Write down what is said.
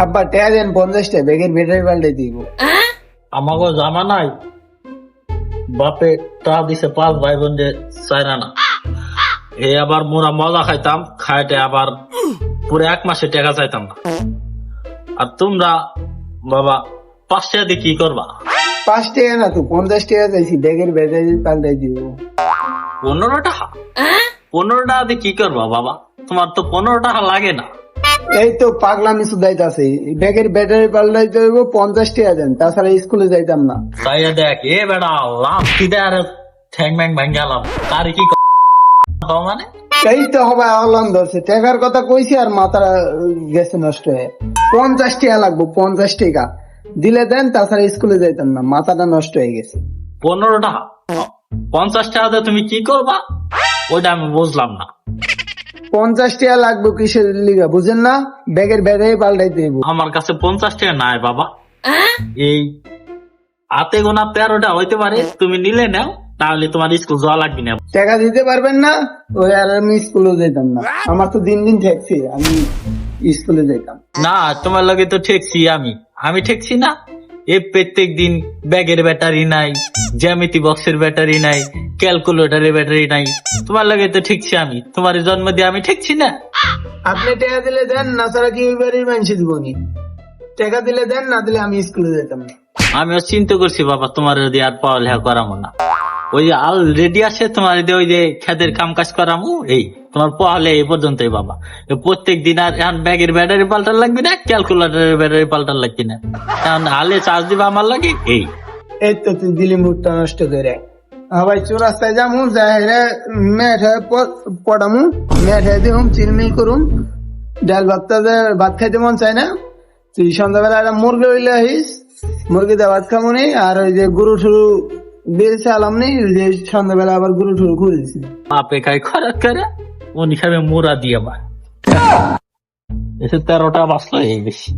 আব্বা টেয়া দেন 50টা, ব্যাগের ব্যাটারি পাল্টে দিব। আমাকে জামা নাই, বাপে তা দিছে 5 ভাই বোন যে চাইনা না। এ আবার মোরা মজা খাইতাম, খাইতে আবার পুরো 1 মাসে টাকা চাইতাম না। আর তোমরা বাবা 5 টাকা দিয়ে কি করবা? 5 টাকা না তো 50 টাকা চাইছি, ব্যাগের ব্যাটারি পাল্টে দিব। 15 টাকা? 15 টাকা দিয়ে কি করবা বাবা? তোমার তো 15 টাকা লাগে না। এই তো পাগলামি শুধাইতাছে, ব্যাগের ব্যাটারি পাল্টাইতে হইব, 50 টাকা দেন, তাছাড়া স্কুলে যাইতাম না। তাইয়া দেখ, এ বেটা লাভ কি দেয় আর ঠ্যাং ম্যাং ভাঙ্গালাম, তার কি মানে? এই তো হবে আহ্লান ধরছে, টাকার কথা কইছি আর মাথা গেছে নষ্ট হয়ে। 50 টাকা লাগবো, 50 টাকা দিলে দেন, তাছাড়া স্কুলে যাইতাম না, মাথাটা নষ্ট হয়ে গেছে। 15 টাকা? 50 টাকা দিয়ে তুমি কি করবা ওইটা আমি বুঝলাম না। 50 টাকা লাগবে কিসের লিগা বুঝেন না? ব্যাগের ব্যাটারি পাল্টাইতে হইব। আমার কাছে 50 টাকা নাই বাবা। এই হাতে গোনা 13টা হইতে পারে, তুমি নিলে নাও, তাহলে তোমার স্কুল যাওয়া লাগবে না। টাকা দিতে পারবেন না? ওই আর আমি স্কুলে যাইতাম না, আমার তো দিন দিন ঠেকছে, আমি স্কুলে যাইতাম না, তোমার লগে তো ঠেকছি আমি ঠেকছি না। এ প্রত্যেক দিন ব্যাগের ব্যাটারি নাই, জ্যামিতি বক্সের ব্যাটারি নাই, ক্যালকুলেটরের ব্যাটারি নাই, তোমার লগে তো ঠেকছি আমি। তোমার জন্ম দিয়ে আমি ঠেকছি না। আপনি টাকা দিলে দেন, না ছাড়া কি বাড়ির মানুষে দিবনি? টাকা দিলে দেন, না দিলে আমি স্কুলে যেতাম না। আমিও চিন্তা করছি বাবা, তোমার যদি আর পড়ালেখা করামো না। ওই যে অলরেডি আছে তোমার ওই যে খেতের কাম কাজ করামো, এই তোমার পড়ালে এই পর্যন্তই বাবা। প্রত্যেক দিন আর এখন ব্যাগের ব্যাটারি পাল্টার লাগবে না, ক্যালকুলেটরের ব্যাটারি পাল্টার লাগবে না, এখন হালে চার্জ দিবা আমার লাগে। এই তো তুই দিলি মুখটা নষ্ট করে। ভাই চৌরাস্তায় যামু, যাই মেঠে পড়ামু, মেঠে দিহুম, চিরমিল করুম, ডাল ভাত খাইতে মন চায় না, তুই সন্ধ্যাবেলা একটা মুরগি হইলে আহিস, মুরগি দিয়ে ভাত খাবো নি, আর ওই যে গরু টুরু বেড়েছে আলাম নেই, ওই যে সন্ধ্যাবেলা আবার গরু টুরু ঘুরেছি। বাপে খাই খরাক করে, উনি খাবে মোরা দিয়ে বা এসে 13টা বাঁচলো এই বেশি।